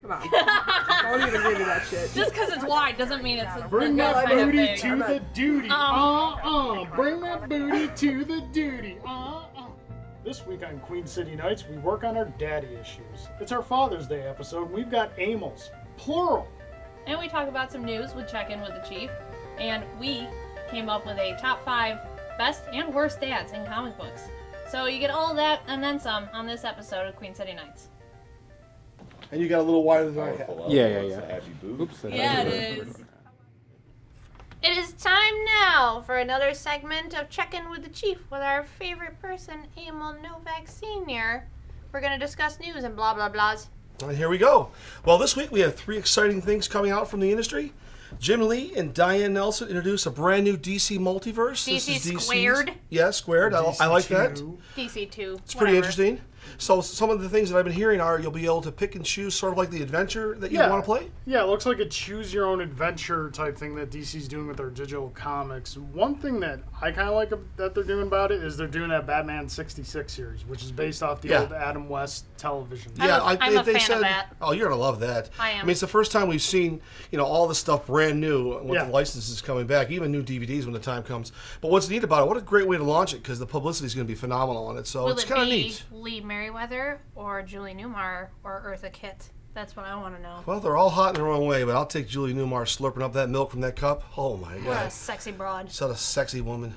Come on. Don't even give me that shit. Just because it's wide doesn't mean it's Bring that that kind of booty big. to the duty. Bring that booty to the duty. This week on Queen City Nights, we work on our daddy issues. It's our Father's Day episode, and we've got Amels, plural. And we talk about some news with Check In with the Chief. And we came up with a top 5 best and worst dads in comic books. So you get all that and then some on this episode of Queen City Nights. And you got a little wider than I have. Yeah. Oops. Yeah, it is. It is time now for another segment of Check In with the Chief with our favorite person, Emil Novak Sr. We're going to discuss news and blah, blah, blahs. And here we go. Well, this week we have 3 exciting things coming out from the industry. Jim Lee and Diane Nelson introduced a brand new DC multiverse. DC Squared. Yeah, Squared. I like that. DC2. It's pretty interesting. So some of the things that I've been hearing are you'll be able to pick and choose sort of like the adventure that you want to play. Yeah, it looks like a choose-your-own-adventure type thing that DC's doing with their digital comics. One thing that I kind of like that they're doing about it is they're doing that Batman 66 series, which is based off the old Adam West television. I'm a fan of that. Oh, you're going to love that. I am. I mean, it's the first time we've seen, all this stuff brand new with the licenses coming back, even new DVDs when the time comes. But what's neat about it, what a great way to launch it, because the publicity is going to be phenomenal on it. So it's kind of neat. Lee Merriweather or Julie Newmar or Eartha Kitt? That's what I want to know. Well, they're all hot in their own way, but I'll take Julie Newmar slurping up that milk from that cup. Oh, my God. What a sexy broad. Such a sexy woman.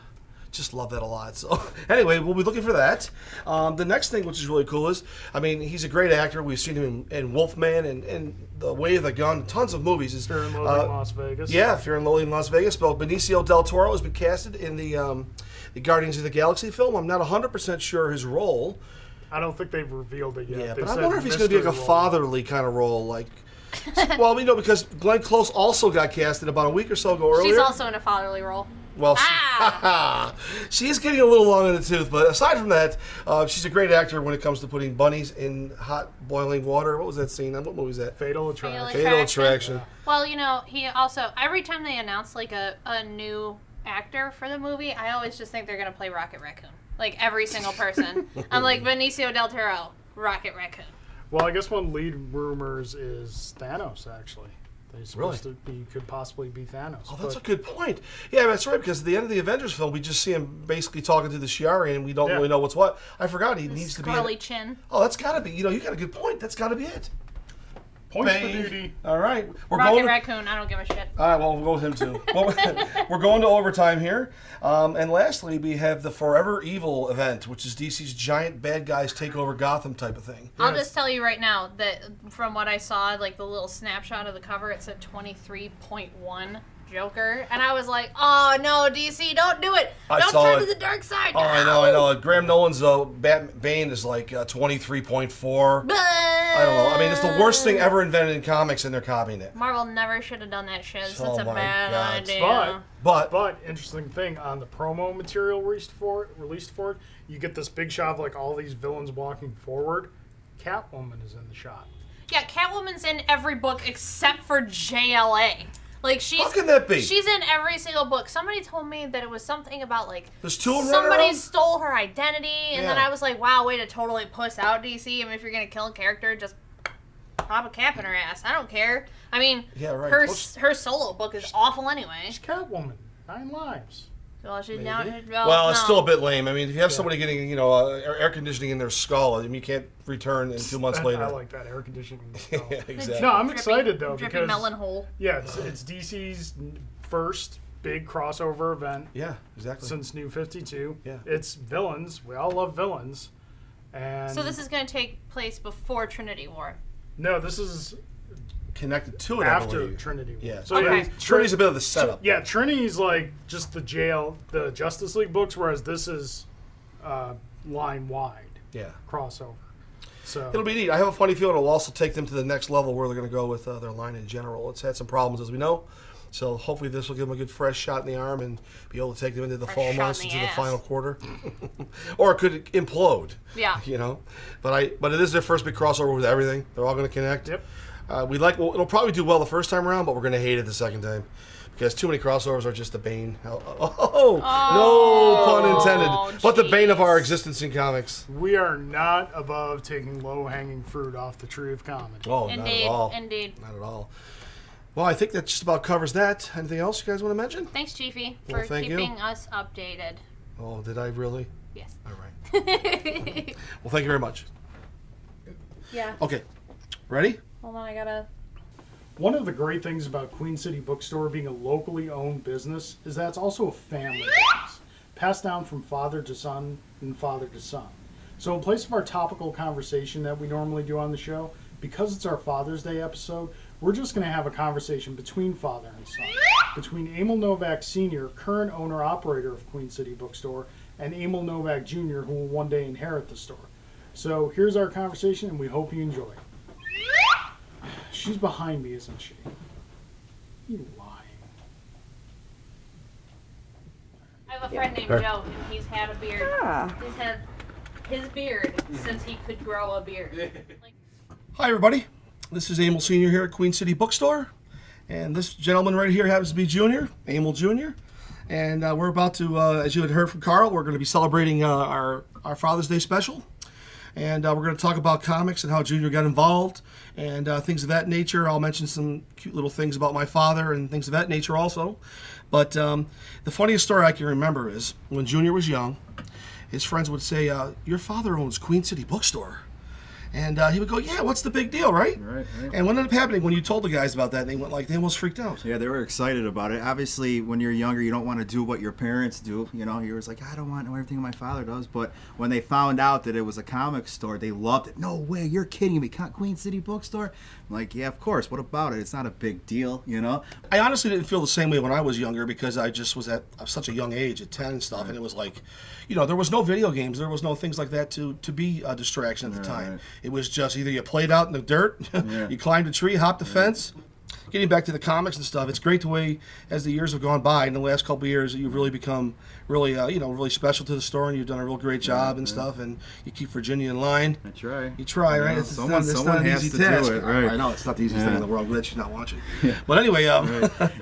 Just love that a lot. So, anyway, we'll be looking for that. The next thing, which is really cool, is, he's a great actor. We've seen him in Wolfman and The Way of the Gun, tons of movies. Fear and Loathing in Las Vegas. Yeah, Fear and Loathing in Las Vegas. But Benicio del Toro has been casted in the Guardians of the Galaxy film. I'm not 100% sure his role. I don't think they've revealed it yet. Yeah, They but I said wonder if he's going to be like a fatherly kind of role. Well, because Glenn Close also got casted about a week or so ago earlier. She's also in a fatherly role. Well, she is getting a little long in the tooth, but aside from that, she's a great actor when it comes to putting bunnies in hot boiling water. What was that scene? What movie was that? Fatal Attraction. Fatal Attraction. Yeah. Well, he also, every time they announce a new actor for the movie, I always just think they're going to play Rocket Raccoon. Like every single person. I'm like, Benicio del Toro, Rocket Raccoon. Well, I guess one lead rumors is Thanos, actually. He's supposed to could possibly be Thanos. Oh, that's a good point. Yeah, that's right, because at the end of the Avengers film, we just see him basically talking to the Shi'ari, and we don't really know what's what. I forgot he needs to be... Scrawly chin. Oh, that's got to be... you got a good point. That's got to be it. Points for duty. All right. Rocket Raccoon, I don't give a shit. All right, well, we'll go with him too. We're going to overtime here. And lastly, we have the Forever Evil event, which is DC's giant bad guys take over Gotham type of thing. I'll just tell you right now that from what I saw, the little snapshot of the cover, it said 23.1 Joker. And I was like, oh, no, DC, don't do it. Don't turn to the dark side. Oh, no. I know. Graham Nolan's Bane is 23.4. I don't know. It's the worst thing ever invented in comics, and they're copying it. Marvel never should have done that shit. That's a bad idea. But interesting thing, on the promo material released for it, you get this big shot of all these villains walking forward. Catwoman is in the shot. Yeah, Catwoman's in every book except for JLA. How can that be? She's in every single book. Somebody told me that it was something about there's 2 of them somebody stole her identity, and then I was like, wow, way to totally puss out DC. If you're gonna kill a character, just pop a cap in her ass. I don't care. Her solo book is awful anyway. She's Catwoman. 9 lives. Well, it's still a bit lame. If you have somebody getting, air conditioning in their skull, you can't return in 2 months later. I like that, air conditioning in the skull. Yeah, exactly. No, I'm excited, though, drippy because... melon hole. Yeah, it's DC's first big crossover event. Yeah, exactly. Since New 52. Yeah. It's villains. We all love villains. And so this is going to take place before Trinity War? No, this is... connected to it after Trinity War. Yeah. So Trinity's a bit of the setup. Yeah, Trinity's just the Justice League books, whereas this is line wide. Yeah. Crossover. So it'll be neat. I have a funny feeling it'll also take them to the next level where they're going to go with their line in general. It's had some problems, as we know. So hopefully this will give them a good fresh shot in the arm and be able to take them into the fall months, into the final quarter. Or it could implode. Yeah. But it is their first big crossover with everything. They're all going to connect. Yep. It'll probably do well the first time around, but we're going to hate it the second time. Because too many crossovers are just the bane. No pun intended. But the bane of our existence in comics. We are not above taking low-hanging fruit off the tree of comedy. Oh, not at all. Indeed. Not at all. Well, I think that just about covers that. Anything else you guys want to mention? Thanks, Chiefy, for keeping us updated. Oh, did I really? Yes. All right. Well, thank you very much. Yeah. Okay. Ready? Hold on, I gotta... One of the great things about Queen City Bookstore being a locally owned business is that it's also a family business, passed down from father to son and father to son. So in place of our topical conversation that we normally do on the show, because it's our Father's Day episode, we're just going to have a conversation between father and son, between Emil Novak Sr., current owner-operator of Queen City Bookstore, and Emil Novak Jr., who will one day inherit the store. So here's our conversation, and we hope you enjoy. She's behind me, isn't she? You lying. I have a friend named Joe, and he's had a beard. Ah. He's had his beard since he could grow a beard. Hi, everybody. This is Emil Sr. here at Queen City Bookstore. And this gentleman right here happens to be Junior, Emil Jr. And we're about to, as you had heard from Carl, we're going to be celebrating our Father's Day special. And we're going to talk about comics and how Junior got involved and things of that nature. I'll mention some cute little things about my father and things of that nature also. But the funniest story I can remember is when Junior was young, his friends would say, your father owns Queen City Bookstore. And he would go, yeah, what's the big deal, right? Right. And what ended up happening when you told the guys about that, they almost freaked out. Yeah, they were excited about it. Obviously, when you're younger, you don't want to do what your parents do. You know, you're just like, I don't want to know everything my father does. But when they found out that it was a comic store, they loved it. No way, you're kidding me. Queen City Bookstore? I'm like, yeah, of course. What about it? It's not a big deal, you know? I honestly didn't feel the same way when I was younger because I just was at such a young age, at 10 and stuff, Right. and it was like, you know, there was no video games, there was no things like that to be a distraction at the time. Right. It was just either you played out in the dirt, Yeah. you climbed a tree, hopped a fence. Getting back to the comics and stuff, it's great the way, as the years have gone by, in the last couple of years, you've really become really, really special to the store, and you've done a real great job and stuff, and you keep Virginia in line. I try. You try, right? Yeah, It's someone not an has easy to task. do it, right. I know, it's not the easiest Yeah. thing in the world. I'm glad she's not watching. But anyway,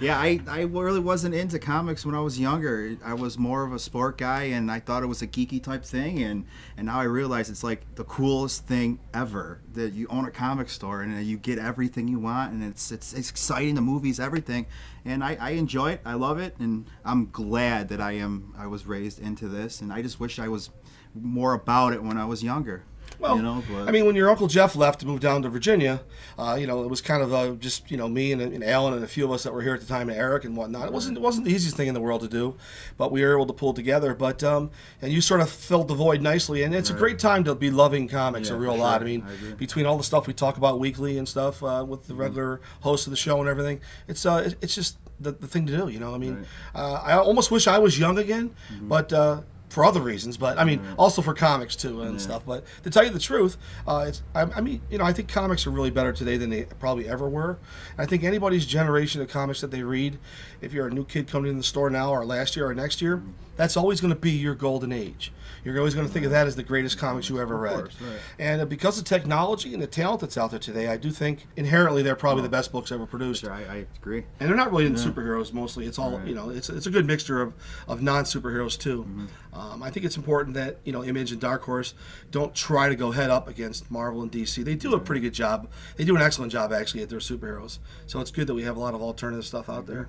Yeah, I really wasn't into comics when I was younger. I was more of a sport guy, and I thought it was a geeky type thing, and now I realize it's like the coolest thing ever, that you own a comic store and you get everything you want, and it's exciting, the movies, everything, and I enjoy it. I love it, and I'm glad that I was raised into this, and I just wish I was more about it when I was younger. Well, you know, but I mean, when your Uncle Jeff left to move down to Virginia, it was kind of just me and Alan and a few of us that were here at the time, and Eric and whatnot. It wasn't the easiest thing in the world to do, but we were able to pull it together. But and you sort of filled the void nicely, and it's a great time to be loving comics a real lot. I mean, between all the stuff we talk about weekly and stuff with the regular host of the show and everything, it's just the thing to do. You know, I mean, I almost wish I was young again, but. For other reasons, but I mean, also for comics too and stuff. But to tell you the truth, I think comics are really better today than they probably ever were. I think anybody's generation of comics that they read, if you're a new kid coming in the store now or last year or next year, that's always going to be your golden age. You're always going to think of that as the greatest comics you ever read. course, right. And because of technology and the talent that's out there today, I do think inherently they're probably the best books ever produced. Sure, I agree. And they're not really into superheroes mostly. It's all, it's a good mixture of non-superheroes too. I think it's important that, Image and Dark Horse don't try to go head up against Marvel and DC. They do a pretty good job. They do an excellent job, actually, at their superheroes. So it's good that we have a lot of alternative stuff out there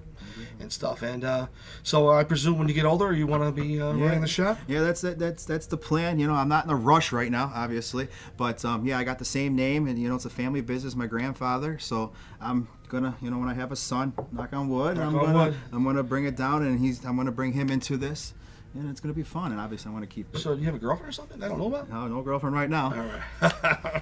and stuff. And so I presume when you get older, you want to be running the shop? Yeah, that's the plan. I'm not in a rush right now, obviously, but I got the same name, and it's a family business. My grandfather, so I'm gonna, when I have a son, knock on wood, I'm gonna bring it down, and I'm gonna bring him into this, and it's gonna be fun. And obviously, I want to keep it. So do you have a girlfriend or something I don't know about? No girlfriend right now. All right.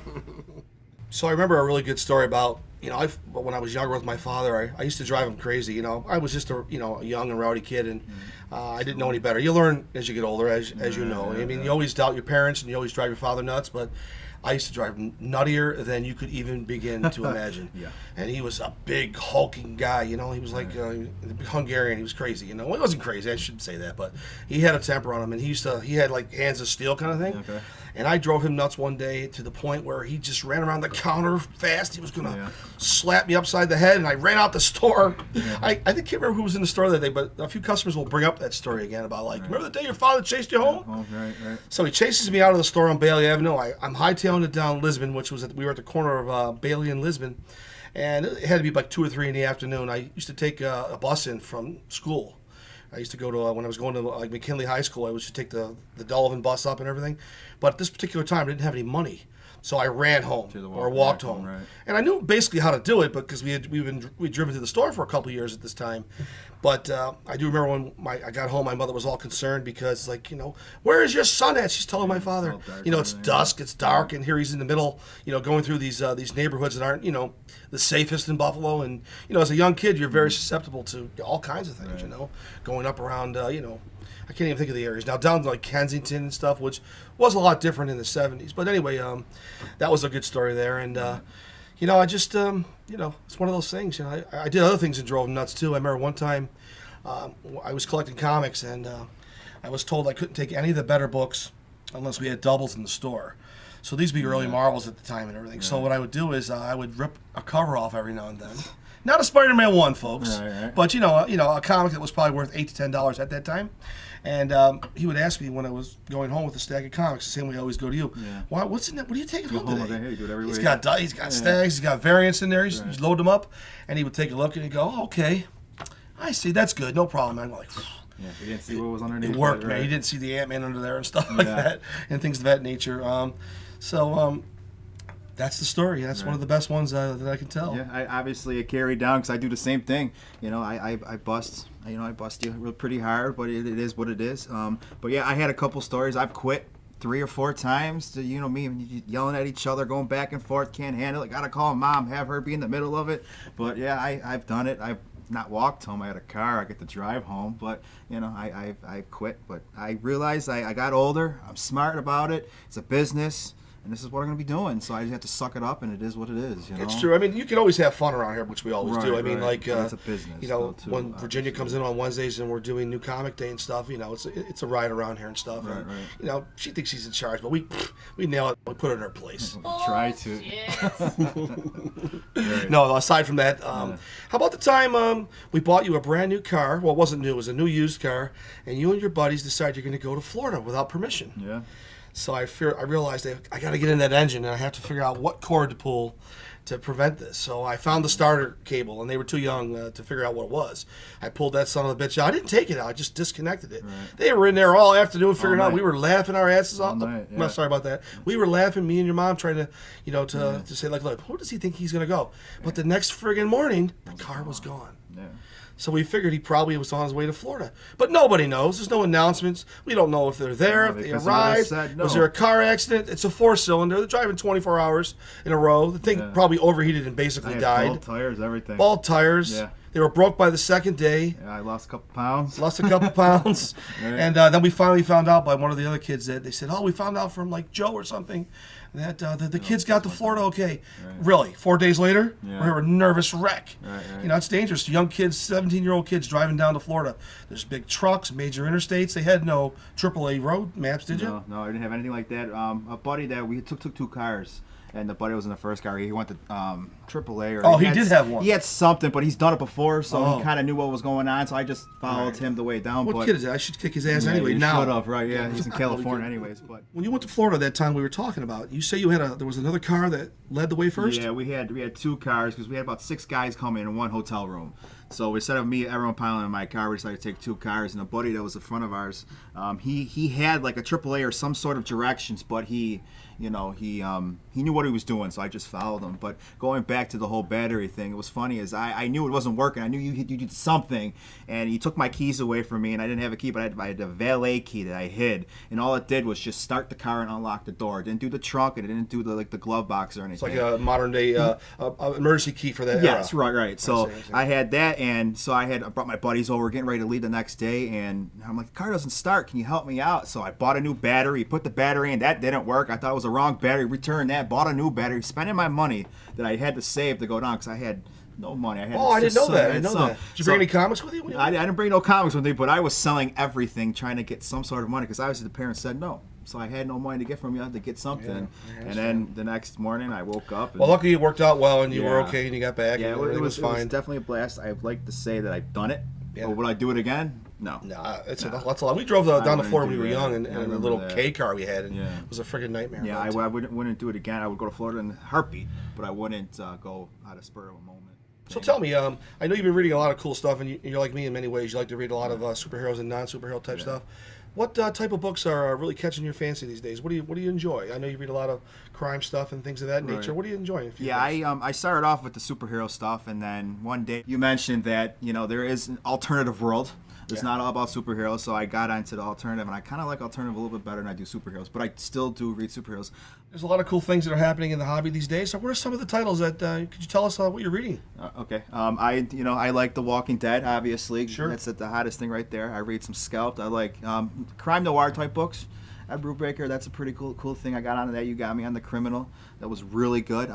So I remember a really good story about, when I was younger with my father, I used to drive him crazy. I was just a young and rowdy kid, and I didn't know any better. You learn as you get older, as you know. I mean, you always doubt your parents, and you always drive your father nuts, but I used to drive him nuttier than you could even begin to imagine. Yeah. And he was a big, hulking guy, he was like Hungarian. He was crazy, Well, he wasn't crazy, I shouldn't say that, but he had a temper on him, and he had like hands of steel kind of thing. Okay. And I drove him nuts one day to the point where he just ran around the counter fast. He was going to slap me upside the head, and I ran out the store. I can't remember who was in the store that day, but a few customers will bring up that story again about, like, remember the day your father chased you home? Oh, right. So he chases me out of the store on Bailey Avenue. I'm hightailing it down Lisbon, which was we were at the corner of Bailey and Lisbon. And it had to be like 2 or 3 in the afternoon. I used to take a bus in from school. I used to go to, when I was going to like McKinley High School, I used to take the Dullivan bus up and everything. But at this particular time, I didn't have any money. So I ran home or walked home. Right. And I knew basically how to do it because we'd driven to the store for a couple of years at this time. But I do remember when I got home, my mother was all concerned because, like, where is your son at? She's telling my father, it's dusk, it's dark, and here he's in the middle, going through these neighborhoods that aren't, the safest in Buffalo. And, as a young kid, you're very susceptible to all kinds of things, going up around, I can't even think of the areas. Now, down to like Kensington and stuff, which was a lot different in the 70s. But anyway, that was a good story there. And, I just, it's one of those things. I did other things and drove nuts, too. I remember one time I was collecting comics, and I was told I couldn't take any of the better books unless we had doubles in the store. So these would be early Marvels at the time and everything. So what I would do is I would rip a cover off every now and then. Not a Spider-Man 1, folks, but, a comic that was probably worth $8 to $10 at that time. And he would ask me when I was going home with a stack of comics, the same way I always go to you. Yeah. What's in that? What are you taking home today? Hey, do it every he's got stacks, he's got variants in there. He's load them up, and he would take a look and he'd go, "Oh, okay, I see. That's good. No problem." I'm like, he didn't see what was underneath. It worked, man. He didn't see the Ant-Man under there and stuff like that, and things of that nature. That's the story. That's one of the best ones that I can tell. Yeah, I carried down because I do the same thing. I bust. I bust you pretty hard, but it is what it is. But yeah, I had a couple stories. I've quit 3 or 4 times. To, me yelling at each other, going back and forth, can't handle it. Gotta call mom, have her be in the middle of it. But yeah, I've done it. I've not walked home. I had a car. I get to drive home. But I quit. But I realized I got older. I'm smart about it. It's a business. And this is what I'm going to be doing, so I just have to suck it up, and it is what it is. It's true. I mean, you can always have fun around here, which we always do. I mean, it's a business. When Virginia comes in on Wednesdays and we're doing New Comic Day and stuff, it's a ride around here and stuff. Right. And, she thinks she's in charge, but we nail it. We put her in her place. Try to. No, aside from that, how about the time we bought you a brand new car? Well, it wasn't new; it was a new used car, and you and your buddies decide you're going to go to Florida without permission. Yeah. So I realized that I got to get in that engine, and I have to figure out what cord to pull to prevent this. So I found the starter cable, and they were too young to figure out what it was. I pulled that son of a bitch out. I didn't take it out. I just disconnected it. Right. They were in there all afternoon figuring out. We were laughing our asses off. No, sorry about that. We were laughing, me and your mom, trying to, to say, like, look, who does he think he's going to go? But the next friggin' morning, the car was gone. Yeah. So we figured he probably was on his way to Florida. But nobody knows. There's no announcements. We don't know if they're there, if they arrived. Was there a car accident? It's a 4-cylinder. They're driving 24 hours in a row. The thing probably overheated and basically died. Bald tires, everything. Bald tires. Yeah. They were broke by the second day. Yeah, I lost a couple pounds. And then we finally found out by one of the other kids that they said, we found out from like Joe or something that the kids got to Florida okay. Right. Really? 4 days later? We were a nervous wreck. Right. It's dangerous. Young kids, 17-year-old kids driving down to Florida. There's big trucks, major interstates. They had no AAA road maps, did you? No, I didn't have anything like that. A buddy that we took 2 cars. And the buddy was in the first car. He went to AAA. He did have one. He had something, but he's done it before, so he kind of knew what was going on. So I just followed him the way down. What kid is that? I should kick his ass anyway. Now, shut up, right? Yeah, he's in California anyways. But when you went to Florida that time we were talking about, you say there was another car that led the way first. Yeah, we had 2 cars because we had about 6 guys coming in 1 hotel room. So instead of me, everyone piling in my car, we decided to take 2 cars. And a buddy that was in front of ours, he had like a AAA or some sort of directions, but he knew what he was doing, so I just followed him. But going back to the whole battery thing, it was funny as I knew it wasn't working. I knew you did something, and he took my keys away from me, and I didn't have a key, but I had a valet key that I hid, and all it did was just start the car and unlock the door. It didn't do the trunk, and it didn't do the glove box or anything. It's like a modern day emergency key for that. Yes, era. Right. So I had that, and so I brought my buddies over, getting ready to leave the next day, and I'm like, the car doesn't start. Can you help me out? So I bought a new battery, put the battery in. That didn't work. I thought it was the wrong battery. Returned that, bought a new battery, spending my money that I had to save to go down because I had no money. I didn't know that. Did you bring any comics with you? I didn't bring no comics with me, but I was selling everything, trying to get some sort of money because obviously the parents said no. so I had no money to get from you to get something. And then the next morning I woke up. And, well, luckily it worked out well, and you were okay, and you got back. Yeah, and it was fine. It was definitely a blast. I'd like to say that I've done it. Yeah. But would I do it again? No. That's a lot. We drove down to Florida when we were young, and a little that. K car we had, and Yeah. it was a friggin' nightmare. Yeah, I wouldn't do it again. I would go to Florida in a heartbeat, but I wouldn't go out of spur of a moment. So tell me, I know you've been reading a lot of cool stuff, and you're like me in many ways. You like to read a lot of superheroes and non-superhero type stuff. What type of books are really catching your fancy these days? What do you enjoy? I know you read a lot of crime stuff and things of that nature. Right. What do you enjoy? I started off with the superhero stuff, and then one day you mentioned that there is an alternative world. It's not all about superheroes, so I got onto the alternative, and I kind of like alternative a little bit better than I do superheroes, but I still do read superheroes. There's a lot of cool things that are happening in the hobby these days. So what are some of the titles that, could you tell us what you're reading? Okay. I like The Walking Dead, obviously. Sure. That's the hottest thing right there. I read some Scalped. I like crime noir type books. Ed Brubaker, that's a pretty cool thing. I got onto that. You got me on The Criminal. That was really good.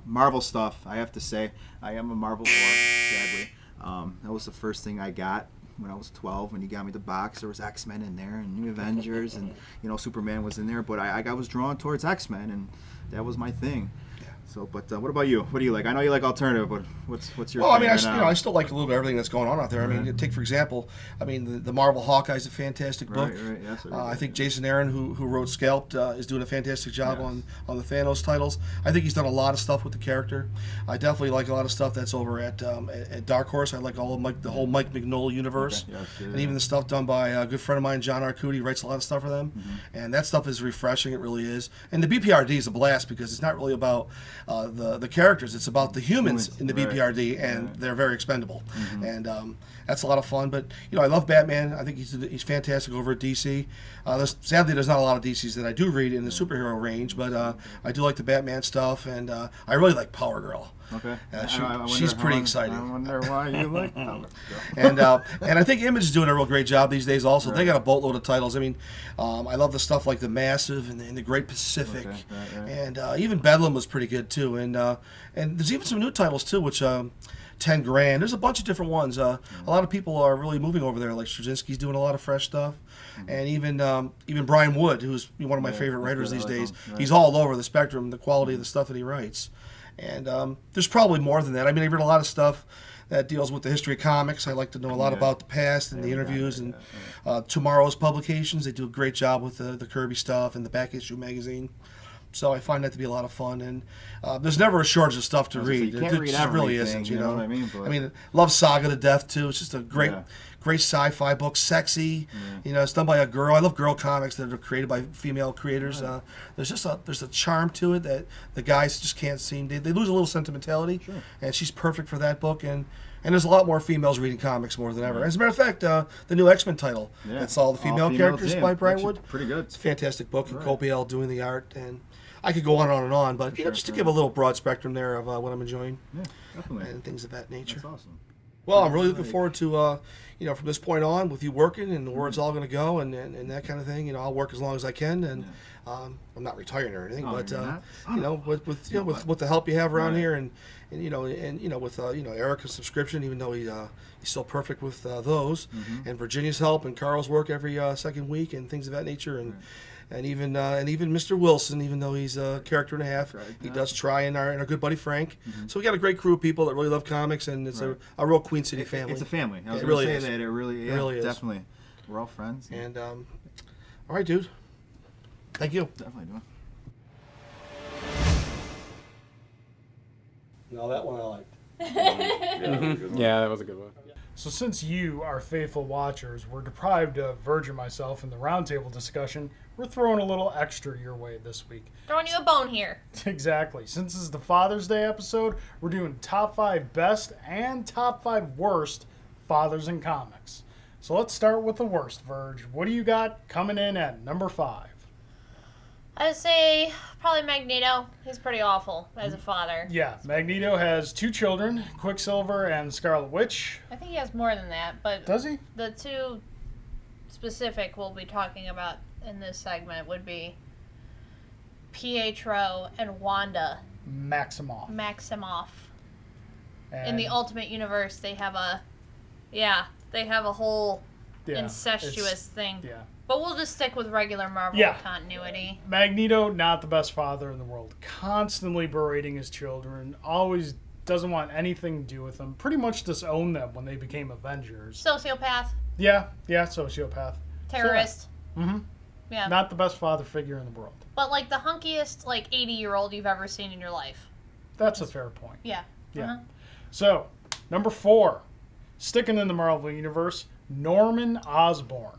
Marvel stuff, I have to say. I am a Marvel whore, sadly. That was the first thing I got when I was 12. When you got me the box, there was X-Men in there and New Avengers, and Superman was in there. But I was drawn towards X-Men, and that was my thing. So, but what about you? What do you like? I know you like alternative, but what's your? Well, thing I still like a little bit of everything that's going on out there. I mean, take for example, the Marvel Hawkeye is a fantastic book. Right. Yes, I think Jason Aaron, who wrote Scalped, is doing a fantastic job on the Thanos titles. I think he's done a lot of stuff with the character. I definitely like a lot of stuff that's over at Dark Horse. I like the whole Mike Mignola universe, and even the stuff done by a good friend of mine, John Arcudi. He writes a lot of stuff for them, and that stuff is refreshing. It really is. And the BPRD is a blast because it's not really about the characters. It's about the humans in the BPRD, and they're very expendable. And that's a lot of fun. But I love Batman. I think he's fantastic over at DC. Sadly, there's not a lot of DCs that I do read in the superhero range, but I do like the Batman stuff, and I really like Power Girl. Okay. She's pretty exciting. I wonder why you like Power Girl. And I think Image is doing a real great job these days also. They got a boatload of titles. I mean, I love the stuff like The Massive and the Great Pacific. And even Bedlam was pretty good too. And there's even some new titles too, which 10 Grand. There's a bunch of different ones. A lot of people are really moving over there. Like Straczynski's doing a lot of fresh stuff. And even Brian Wood, who's one of my favorite writers these days. He's all over the spectrum, the quality of the stuff that he writes. And there's probably more than that. I mean, I read a lot of stuff that deals with the history of comics. I like to know a lot about the past and the interviews and Tomorrow's publications. They do a great job with the Kirby stuff and the back issue magazine. So I find that to be a lot of fun, and there's never a shortage of stuff to read. You can't read just really isn't, you know what I mean? But I mean, love Saga to death too. It's just a great sci-fi book, sexy. It's done by a girl. I love girl comics that are created by female creators. There's a charm to it that the guys just can't seem. They lose a little sentimentality, and she's perfect for that book. And there's a lot more females reading comics more than ever. As a matter of fact, the new X-Men title, that's all the female characters by Brian Wood. Pretty good. It's a fantastic book, and Copiel doing the art, and I could go on and on, but just to give a little broad spectrum there of what I'm enjoying, definitely, and things of that nature. That's awesome. Well, I'm really looking forward to from this point on with you working and where it's all going to go and that kind of thing. I'll work as long as I can, and I'm not retiring or anything, but with the help you have around here and with Erica's subscription, even though he's still perfect with those, and Virginia's help and Carl's work every second week and things of that nature, and even Mr. Wilson, even though he's a character and a half, he does try, and our good buddy Frank. So we got a great crew of people that really love comics, and it's a real Queen City family. It's a family. I was it going really to is. say that. It really is. Definitely. We're all friends. And all right, dude. Thank you. Definitely doing. No, that one I liked. Yeah, that was a good one. So since you, our faithful watchers, were deprived of Verge and myself in the roundtable discussion, we're throwing a little extra your way this week. Throwing you a bone here. Exactly. Since this is the Father's Day episode, we're doing top 5 best and top 5 worst fathers in comics. So let's start with the worst, Verge. What do you got coming in at number 5? I'd say probably Magneto. He's pretty awful as a father. Yeah, Magneto has 2 children, Quicksilver and Scarlet Witch. I think he has more than that, but Does he? the 2 specific we'll be talking about in this segment would be Pietro and Wanda Maximoff. In the Ultimate Universe, they have a whole incestuous thing. Yeah. But we'll just stick with regular Marvel continuity. Magneto, not the best father in the world. Constantly berating his children. Always doesn't want anything to do with them. Pretty much disowned them when they became Avengers. Sociopath. Yeah, sociopath. Terrorist. Mm-hmm. Yeah. Not the best father figure in the world. But like the hunkiest 80-year-old you've ever seen in your life. That's a fair point. Yeah. Yeah. Uh-huh. So, number 4. Sticking in the Marvel Universe, Norman Osborn.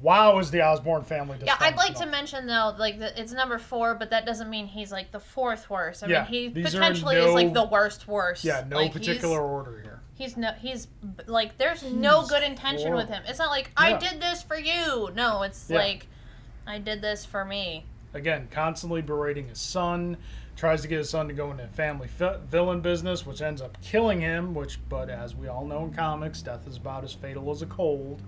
Wow, is the Osborn family dysfunctional. Yeah, I'd like to mention, though, it's number 4, but that doesn't mean he's, the 4th worst. I mean, he potentially is, the worst. Yeah, no particular order here. There's no good intention with him. It's not like, I did this for you. No, it's I did this for me. Again, constantly berating his son, tries to get his son to go into family villain business, which ends up killing him, but as we all know in comics, death is about as fatal as a cold.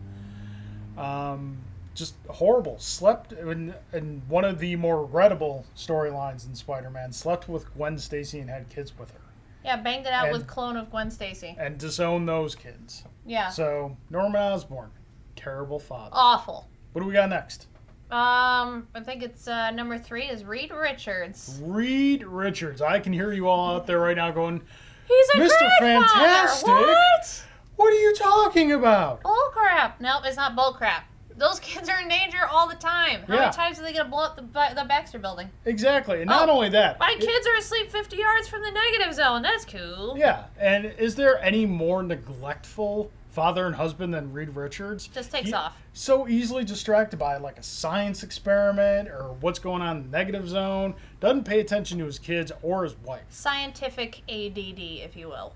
Just horrible. Slept in one of the more regrettable storylines in Spider-Man. Slept with Gwen Stacy and had kids with her. Yeah, banged it out with clone of Gwen Stacy. And disowned those kids. Yeah. So, Norman Osborn, terrible father. Awful. What do we got next? I think it's number 3 is Reed Richards. Reed Richards. I can hear you all out there right now going, he's a Mr. great Fantastic. Father. What? What are you talking about? Bullcrap. Nope, it's not bullcrap. Those kids are in danger all the time. How many times are they going to blow up the Baxter building? Exactly. And not only that. My kids are asleep 50 yards from the negative zone. That's cool. Yeah. And is there any more neglectful father and husband than Reed Richards? Just takes off. So easily distracted by a science experiment or what's going on in the negative zone. Doesn't pay attention to his kids or his wife. Scientific ADD, if you will.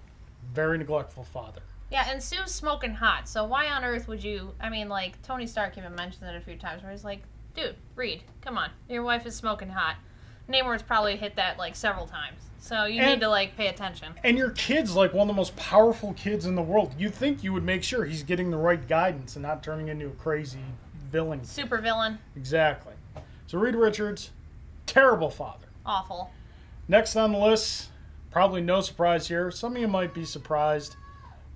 Very neglectful father. Yeah, and Sue's smoking hot, so why on earth would you... I mean, Tony Stark even mentioned it a few times, where he's like, dude, Reed, come on, your wife is smoking hot. Namor's probably hit that, several times, so you need to, pay attention. And your kid's, one of the most powerful kids in the world. You'd think you would make sure he's getting the right guidance and not turning into a crazy villain. Super villain. Exactly. So Reed Richards, terrible father. Awful. Next on the list, probably no surprise here. Some of you might be surprised.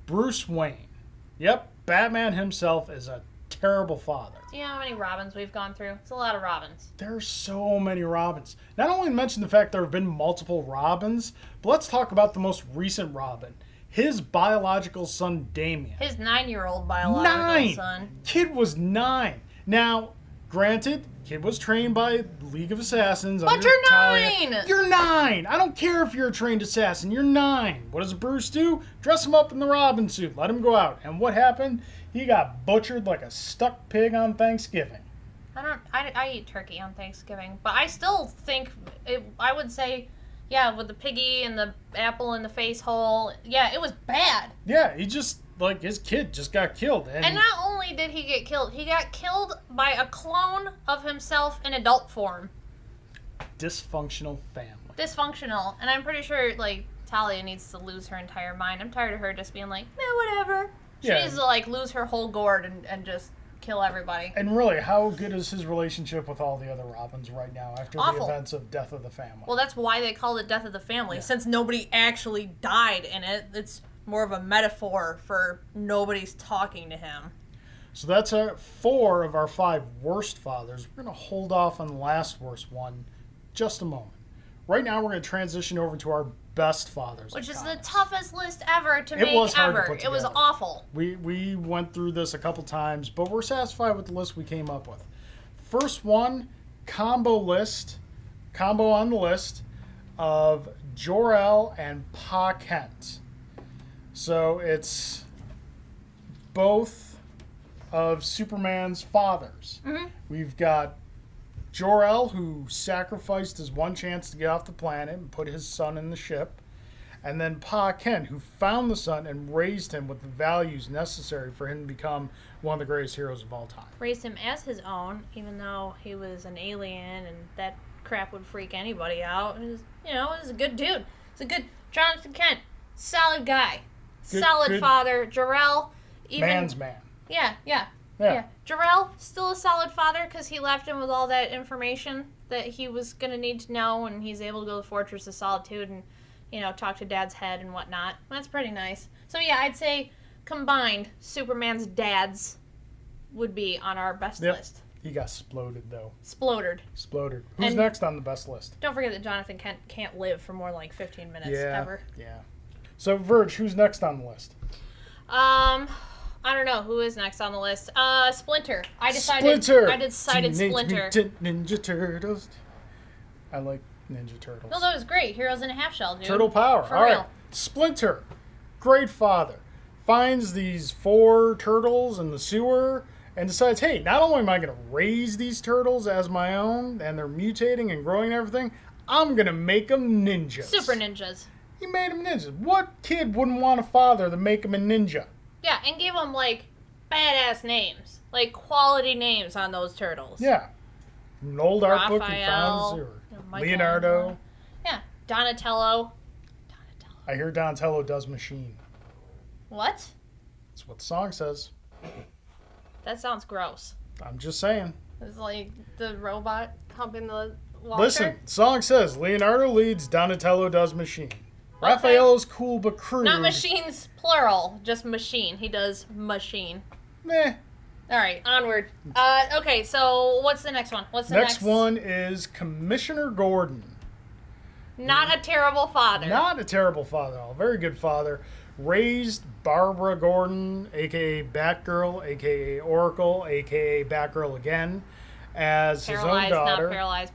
Bruce Wayne. Yep, Batman himself is a terrible father. Do you know how many Robins we've gone through? It's a lot of Robins. There's so many Robins. Not only mention the fact there have been multiple Robins, but let's talk about the most recent Robin. His biological son, Damian. His 9-year-old biological son. Kid was 9. Now, granted, kid was trained by League of Assassins. But you're 9! You're 9! I don't care if you're a trained assassin. You're 9. What does Bruce do? Dress him up in the Robin suit. Let him go out. And what happened? He got butchered like a stuck pig on Thanksgiving. I eat turkey on Thanksgiving. But I still think, I would say, yeah, with the piggy and the apple in the face hole, yeah, it was bad. Yeah, he just... his kid just got killed. And not only did he get killed, he got killed by a clone of himself in adult form. Dysfunctional family. Dysfunctional. And I'm pretty sure, Talia needs to lose her entire mind. I'm tired of her just being like, whatever. She needs to, lose her whole gourd and just kill everybody. And really, how good is his relationship with all the other Robins right now after Awful. the events of Death of the Family? Well, that's why they called it Death of the Family. Yeah. Since nobody actually died in it, it's more of a metaphor for nobody's talking to him. So that's 4 of our 5 worst fathers. We're going to hold off on the last worst one just a moment. Right now, we're going to transition over to our best fathers. Which is the toughest list ever to make ever. It was awful. We went through this a couple times, but we're satisfied with the list we came up with. First one, combo on the list of Jor-El and Pa Kent. So it's both of Superman's fathers. Mm-hmm. We've got Jor-El, who sacrificed his one chance to get off the planet and put his son in the ship. And then Pa Kent, who found the son and raised him with the values necessary for him to become one of the greatest heroes of all time. Raised him as his own, even though he was an alien and that crap would freak anybody out. He was a good dude. He's a good Jonathan Kent. Solid guy. Solid father. Jor-El, even... Man's man. Yeah. Jor-El, still a solid father because he left him with all that information that he was going to need to know, and he's able to go to the Fortress of Solitude and, talk to Dad's head and whatnot. That's pretty nice. So, yeah, I'd say combined, Superman's dads would be on our best list. He got sploded, though. Sploded. Who's next on the best list? Don't forget that Jonathan can't live for more than like 15 minutes ever. Yeah. So, Verge, who's next on the list? I don't know who is next on the list. Splinter. I decided Splinter. Ninja Turtles. I like Ninja Turtles. No, that was great. Heroes in a Half Shell, dude. Turtle power. For All real. right. Splinter, great father, finds these 4 turtles in the sewer and decides, hey, not only am I going to raise these turtles as my own, and they're mutating and growing and everything, I'm going to make them ninjas. Super ninjas. He made them ninjas. What kid wouldn't want a father to make him a ninja? Yeah, and gave them, like, badass names. Like, quality names on those turtles. Yeah. An old art book he found in the Raphael, sewer. Leonardo. Yeah. Donatello. I hear Donatello does machine. What? That's what the song says. That sounds gross. I'm just saying. It's like the robot humping the walker. Listen, the song says Leonardo leads, Donatello does machine. Raphael is cool but crude. Not machines, plural. Just machine. He does machine. Meh. All right, onward. Okay, so what's the next one? What's the next one is Commissioner Gordon. Not a terrible father. Not a terrible father. A very good father. Raised Barbara Gordon, a.k.a. Batgirl, a.k.a. Oracle, a.k.a. Batgirl again, as his own daughter. Paralyzed?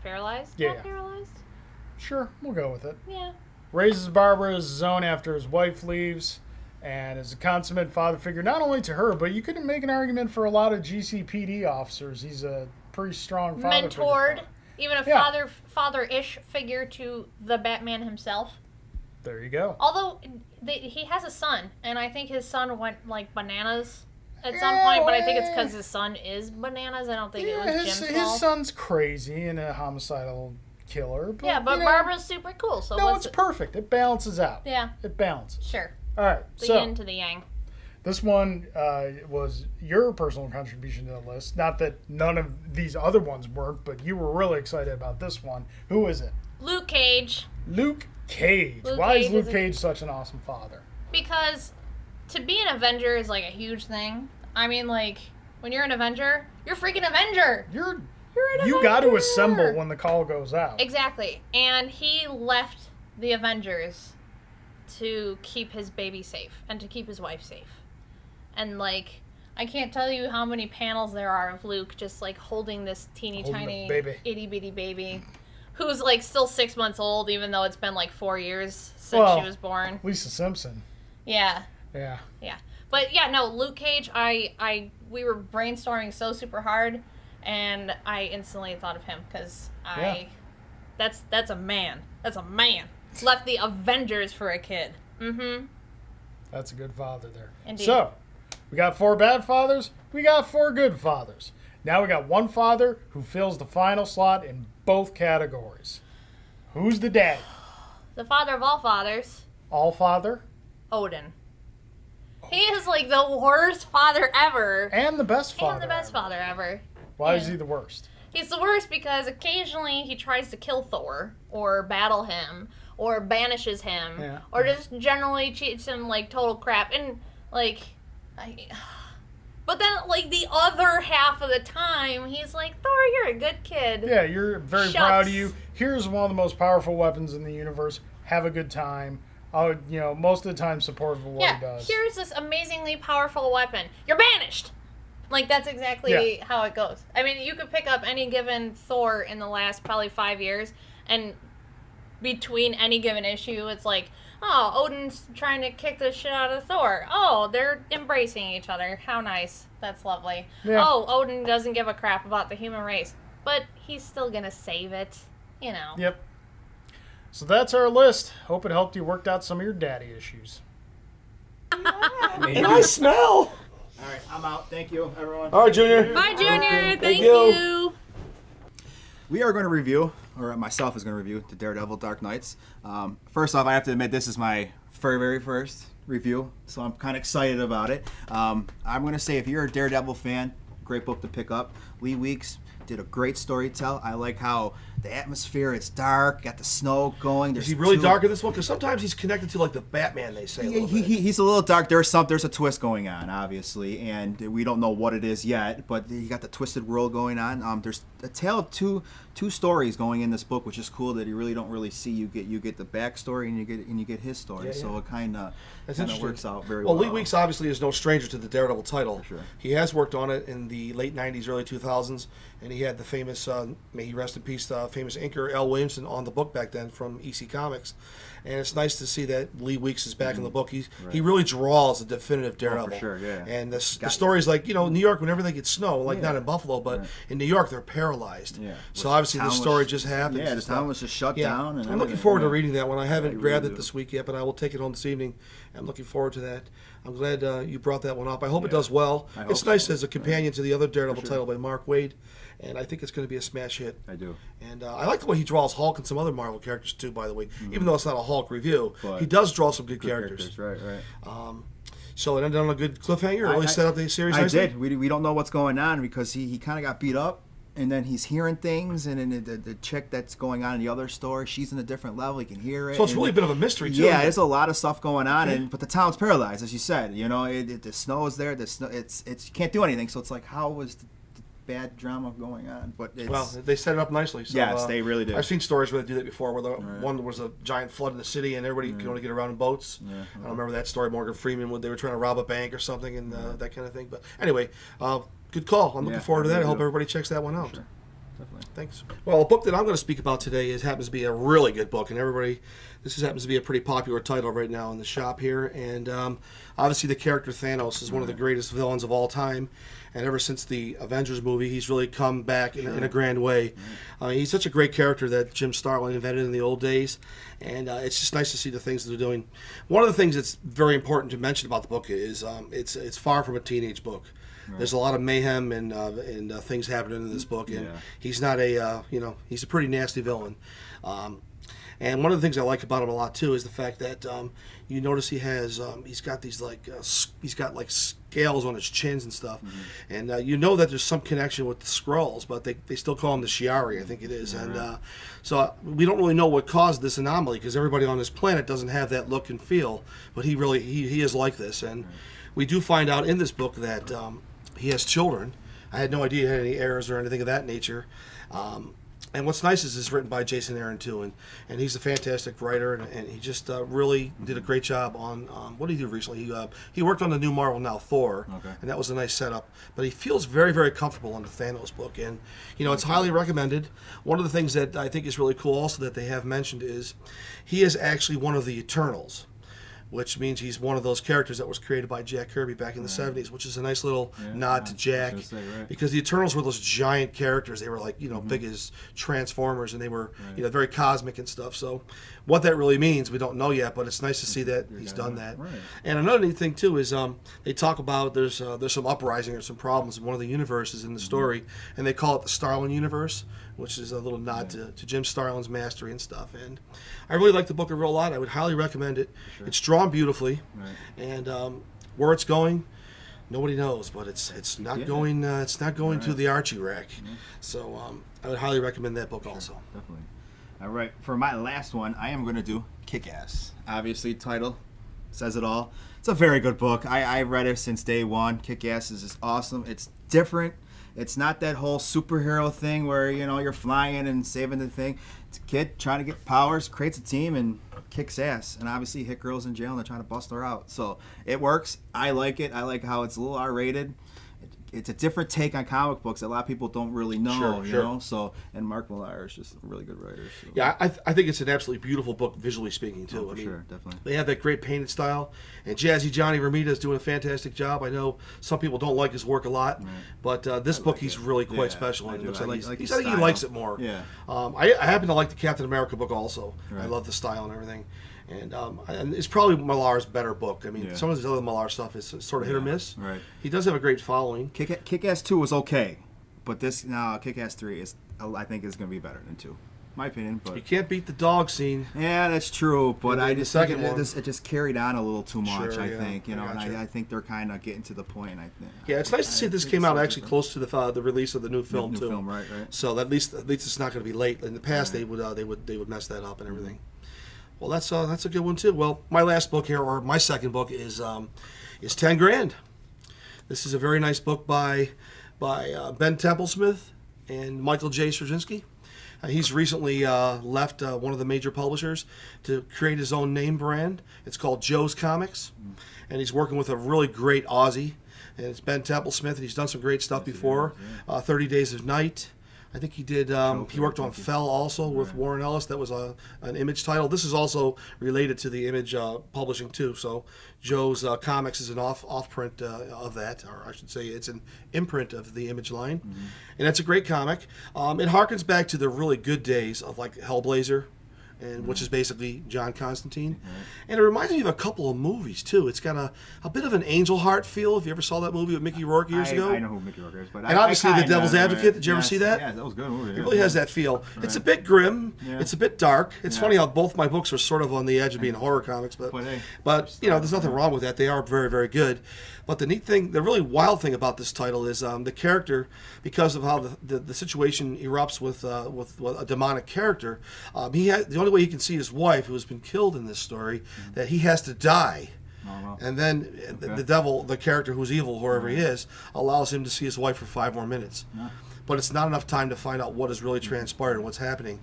Yeah. Not paralyzed? Sure, we'll go with it. Yeah. Raises Barbara as his own after his wife leaves, and is a consummate father figure, not only to her, but you could make an argument for a lot of GCPD officers. He's a pretty strong father figure. Mentored. Even a father-ish figure to the Batman himself. There you go. Although he has a son, and I think his son went like bananas at some point, but I think it's because his son is bananas. I don't think it was Jim's fault. His son's crazy and a homicidal killer. But, but Barbara's super cool. So no, it's perfect. It balances out. Yeah. It balances. Sure. All right. The yin to the yang. This one was your personal contribution to the list. Not that none of these other ones weren't, but you were really excited about this one. Who is it? Luke Cage. Luke Cage. Why is Luke Cage such an awesome father? Because to be an Avenger is like a huge thing. I mean, like, when you're an Avenger, you're a freaking Avenger. You're an Avenger. You got to assemble when the call goes out. Exactly. And he left the Avengers to keep his baby safe and to keep his wife safe. And, like, I can't tell you how many panels there are of Luke just, like, holding this tiny, itty-bitty baby who's, like, still 6 months old, even though it's been, like, 4 years since she was born. Lisa Simpson. Yeah. Yeah. Yeah. But, yeah, no, Luke Cage, we were brainstorming so super hard, and I instantly thought of him, because that's a man. That's a man. Left the Avengers for a kid. Mm-hmm. That's a good father there. Indeed. So, we got 4 bad fathers. We got 4 good fathers. Now we got one father who fills the final slot in both categories. Who's the dad? The father of all fathers. All father? Odin. He is like the worst father ever. And the best father. And the best father ever. Why is he the worst? He's the worst because occasionally he tries to kill Thor, or battle him, or banishes him, or just generally treats him like total crap. And, like, but then, like, the other half of the time, he's like, Thor, you're a good kid. Yeah, you're very proud of you. Here's one of the most powerful weapons in the universe. Have a good time. Most of the time supportive of what he does. Here's this amazingly powerful weapon. You're banished! Like, that's exactly how it goes. I mean, you could pick up any given Thor in the last probably 5 years, and between any given issue, it's like, oh, Odin's trying to kick the shit out of Thor. Oh, they're embracing each other. How nice. That's lovely. Yeah. Oh, Odin doesn't give a crap about the human race. But he's still gonna save it. You know. Yep. So that's our list. Hope it helped you work out some of your daddy issues. And I smell. All right, I'm out. Thank you, everyone. All right, Junior. Bye, Junior. Thank you. We are going to review, or myself is going to review, the Daredevil Dark Knights. First off, I have to admit this is my very first review, so I'm kind of excited about it. I'm going to say if you're a Daredevil fan, great book to pick up. Lee Weeks did a great storytell. I like how the atmosphere, it's dark, got the snow going. Is he really dark in this one? Because sometimes he's connected to like the Batman, they say. He's a little dark. There's a twist going on, obviously, and we don't know what it is yet. But you got the twisted world going on. There's a tale of two stories going in this book, which is cool that you really don't really see. You get the backstory and you get his story. So it kind of works out very well. Lee Weeks obviously is no stranger to the Daredevil title. For sure. He has worked on it in the late '90s, early 2000s, and he had the famous, may he rest in peace, famous inker L. Williamson on the book back then from EC Comics. And it's nice to see that Lee Weeks is back in the book. He really draws a definitive Daredevil. For sure, yeah. And the story's like, New York, whenever they get snow, like not in Buffalo, but in New York, they're paralyzed. Yeah. So obviously the story just happens. Yeah, the town was just shut down. And I'm looking forward to reading that one. I haven't grabbed it this week yet, but I will take it home this evening. I'm looking forward to that. I'm glad you brought that one up. I hope it does well. It's nice as a companion to the other Daredevil title by Mark Waid, and I think it's going to be a smash hit. I do. And I like the way he draws Hulk and some other Marvel characters too, by the way. Even though it's not a Hulk review, he does draw some good characters. Right. So it ended on a good cliffhanger. Really set up the series nicely. I did. We don't know what's going on because he kind of got beat up. And then he's hearing things, and then the chick that's going on in the other story, she's in a different level. He can hear it. So it's really a bit of a mystery, too. Yeah, there's a lot of stuff going on, but the town's paralyzed, as you said. The snow is there. The snow, it's you can't do anything. So it's like, how is the bad drama going on? But they set it up nicely. So, yes, they really did. I've seen stories where they do that before, where one was a giant flood in the city, and everybody could only get around in boats. Yeah. I don't remember that story. Morgan Freeman, when they were trying to rob a bank or something, and that kind of thing. But anyway, good call. I'm looking forward to that. I hope everybody checks that one out. Sure. Definitely. Thanks. Well, a book that I'm going to speak about today happens to be a really good book, and this happens to be a pretty popular title right now in the shop here. And obviously, the character Thanos is one of the greatest villains of all time, and ever since the Avengers movie, he's really come back in a grand way. He's such a great character that Jim Starlin invented in the old days, and it's just nice to see the things that they're doing. One of the things that's very important to mention about the book is it's far from a teenage book. Right. There's a lot of mayhem and things happening in this book, and he's not he's a pretty nasty villain. And one of the things I like about him a lot too is the fact that you notice he's got these he's got scales on his chins and stuff, and that there's some connection with the Skrulls, but they still call him the Shi'ari, I think it is, and so we don't really know what caused this anomaly because everybody on this planet doesn't have that look and feel, but he is like this, and we do find out in this book that he has children. I had no idea he had any heirs or anything of that nature. And what's nice is it's written by Jason Aaron too, and he's a fantastic writer, and he just really did a great job on what did he do recently? He worked on the new Marvel now Thor, and that was a nice setup. But he feels very, very comfortable on the Thanos book, and it's highly recommended. One of the things that I think is really cool also that they have mentioned is he is actually one of the Eternals, which means he's one of those characters that was created by Jack Kirby back in the 70s, which is a nice little nod to Jack, because the Eternals were those giant characters. They were like, big as Transformers, and they were, very cosmic and stuff. So what that really means, we don't know yet, but it's nice to see that he's done that. Right. And another neat thing, too, is they talk about there's some uprising or some problems in one of the universes in the story, and they call it the Starlin universe, which is a little nod to Jim Starlin's mastery and stuff. And I really like the book a real lot. I would highly recommend it. Sure. It's drawn beautifully, and where it's going, nobody knows. But it's not going to the Archie rack. So I would highly recommend that book also. Definitely. All right, for my last one, I am going to do Kick-Ass. Obviously, title says it all. It's a very good book. I read it since day one. Kick-Ass is just awesome. It's different. It's not that whole superhero thing where, you're flying and saving the thing. It's a kid trying to get powers, creates a team, and kicks ass. And obviously hit girls in jail and they're trying to bust her out. So it works. I like it. I like how it's a little R-rated. It's a different take on comic books that a lot of people don't really know, you know. So, and Mark Millar is just a really good writer. So. Yeah, I think it's an absolutely beautiful book, visually speaking, too. Oh, sure, definitely. They have that great painted style, and Jazzy Johnny Romita is doing a fantastic job. I know some people don't like his work a lot, but this book he's really quite special. And it looks like I think he likes it more. Yeah. I happen to like the Captain America book also. Right. I love the style and everything. And it's probably Millar's better book. I mean, some of his other Millar stuff is sort of hit or miss. Right. He does have a great following. Kick-Ass 2 was okay, but this now Kick-Ass 3 I think is going to be better than 2. My opinion, but you can't beat the dog scene. Yeah, that's true. But I just think it just carried on a little too much. Sure, I think and gotcha. I think they're kind of getting to the point. I think. Yeah, it's nice to see this came out actually close to the release of the new film too. Right. So at least it's not going to be late. In the past, they would mess that up and everything. Well, that's a good one too. Well, my last book here, or my second book, is 10 Grand. This is a very nice book by Ben Templesmith and Michael J. Straczynski. He's recently left one of the major publishers to create his own name brand. It's called Joe's Comics, and he's working with a really great Aussie. And it's Ben Templesmith, and he's done some great stuff before. 30 Days of Night. I think he did. He worked on Fell also with Warren Ellis. That was an Image title. This is also related to the Image publishing too. So Joe's Comics is an off-print of that, or I should say, it's an imprint of the Image line, and it's a great comic. It harkens back to the really good days of like Hellblazer, and which is basically John Constantine. And it reminds me of a couple of movies too. It's got a bit of an Angel Heart feel. If you ever saw that movie with Mickey Rourke years ago. I know who Mickey Rourke is, but and obviously The Devil's Advocate. Did you ever see that? Yeah, that was a good movie. It really has that feel. Right. It's a bit grim. Yeah. It's a bit dark. It's funny how both my books are sort of on the edge of being horror comics, but there's nothing wrong with that. They are very, very good. But the neat thing, the really wild thing about this title is the character, because of how the situation erupts with a demonic character. The only way he can see his wife, who has been killed in this story, that he has to die. And then the devil, the character who's evil, whoever he is, allows him to see his wife for 5 more minutes. But it's not enough time to find out what has really transpired and what's happening.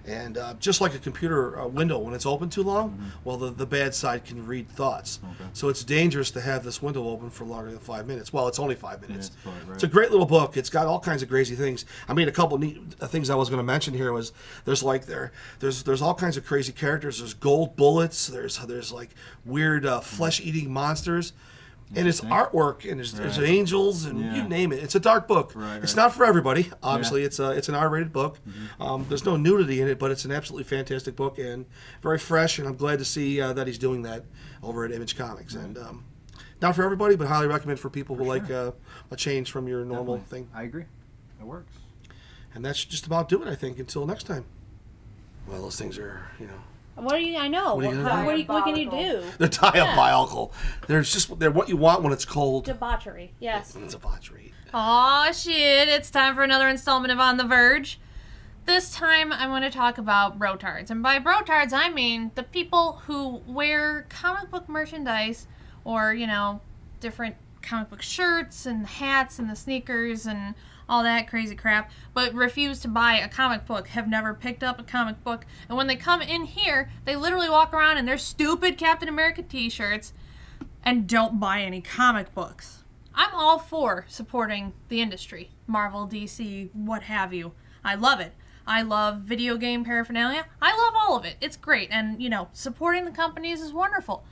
And just like a computer window, when it's open too long, well, the bad side can read thoughts. So it's dangerous to have this window open for longer than 5 minutes. Well, it's only 5 minutes. Yeah, it's a great little book. It's got all kinds of crazy things. I mean, a couple of neat things I was going to mention here was there's all kinds of crazy characters. There's gold bullets. There's like weird flesh-eating monsters. And it's artwork, and there's angels, and you name it. It's a dark book. It's not for everybody. Obviously, it's an R-rated book. There's no nudity in it, but it's an absolutely fantastic book and very fresh. And I'm glad to see that he's doing that over at Image Comics. And not for everybody, but highly recommend for people who like a change from your normal thing. I agree. It works. And that's just about do it, I think. Until next time. Well, those things are, What do you? I know. What can you do? They're diabolical. They're what you want when it's cold. Debauchery. Yes. Debauchery. Aw, shit! It's time for another installment of On the Verge. This time, I'm going to talk about brotards, and by brotards, I mean the people who wear comic book merchandise, or different comic book shirts and hats and the sneakers and all that crazy crap, but refuse to buy a comic book, have never picked up a comic book, and when they come in here, they literally walk around in their stupid Captain America t-shirts and don't buy any comic books. I'm all for supporting the industry, Marvel, DC, what have you. I love it. I love video game paraphernalia. I love all of it. It's great, and supporting the companies is wonderful.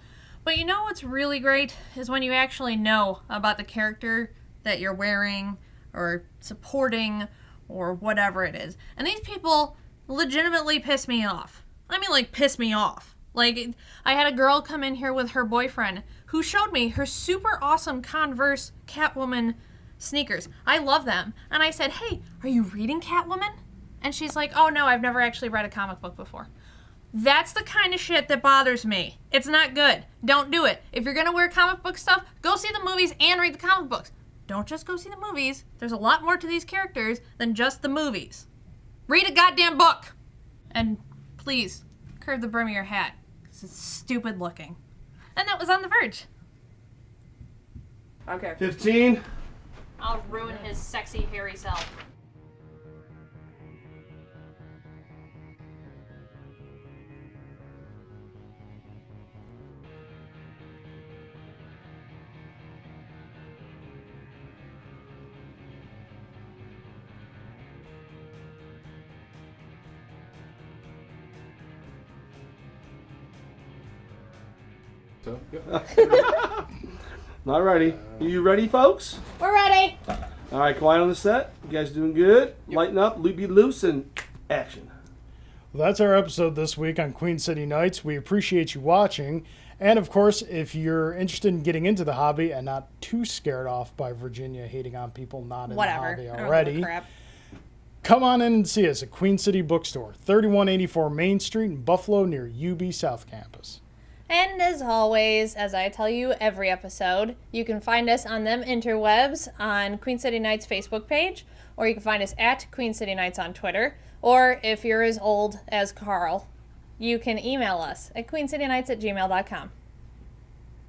But what's really great is when you actually know about the character that you're wearing or supporting or whatever it is. And these people legitimately piss me off. I mean, piss me off. I had a girl come in here with her boyfriend who showed me her super awesome Converse Catwoman sneakers. I love them. And I said, hey, are you reading Catwoman? And she's like, oh no, I've never actually read a comic book before. That's the kind of shit that bothers me. It's not good. Don't do it. If you're going to wear comic book stuff, go see the movies and read the comic books. Don't just go see the movies. There's a lot more to these characters than just the movies. Read a goddamn book! And please, curve the brim of your hat, because it's stupid looking. And that was On the Verge. Okay. 15. I'll ruin his sexy, hairy self. All righty. You ready, folks? We're ready. All right, quiet on the set. You guys doing good? Yep. Lighten up, be loose, and action. Well, that's our episode this week on Queen City Nights. We appreciate you watching. And, of course, if you're interested in getting into the hobby and not too scared off by Virginia hating on people not in the hobby already, Come on in and see us at Queen City Bookstore, 3184 Main Street in Buffalo near UB South Campus. And as always, as I tell you every episode, you can find us on them interwebs on Queen City Nights Facebook page, or you can find us at Queen City Nights on Twitter, or if you're as old as Carl, you can email us at queencitynights@gmail.com.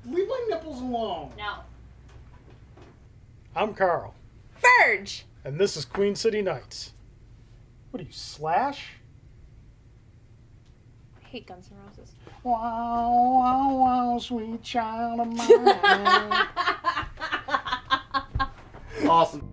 Leave my nipples alone. No. I'm Carl. Verge! And this is Queen City Nights. What are you, Slash? I hate Guns N' Roses. Wow, wow, wow, sweet child of mine. Awesome.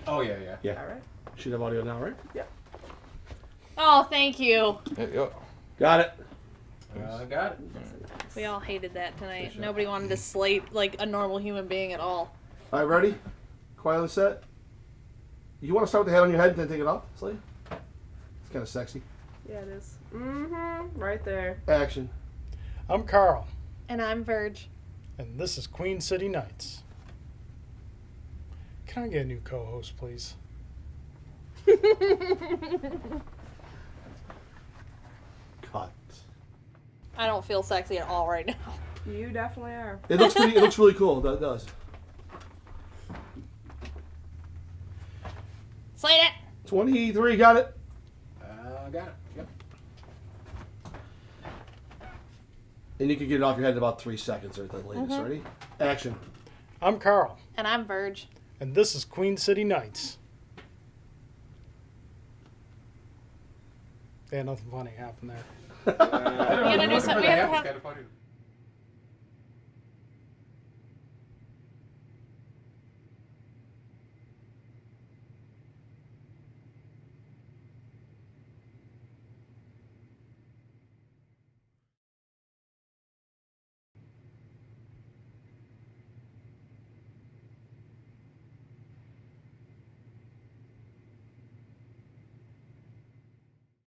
Oh, yeah, yeah. Yeah. All right. Should have audio now, right? Yeah. Oh, thank you. Got it. Got it. We all hated that tonight. Nobody wanted to slate like a normal human being at all. All right, ready? Quiet on set. You want to start with the head on your head and then take it off, Slade? It's kind of sexy. Yeah, it is. Mm-hmm. Right there. Action. I'm Carl. And I'm Verge. And this is Queen City Nights. Can I get a new co-host, please? Cut. I don't feel sexy at all right now. You definitely are. It looks pretty. It looks really cool. It does. Slate it! 23. Got it. Got it. Yep. And you can get it off your head in about 3 seconds or at the latest. Ready? Action. I'm Carl. And I'm Verge. And this is Queen City Nights. Yeah, nothing funny happened there. You gonna do something? It's kind of funny.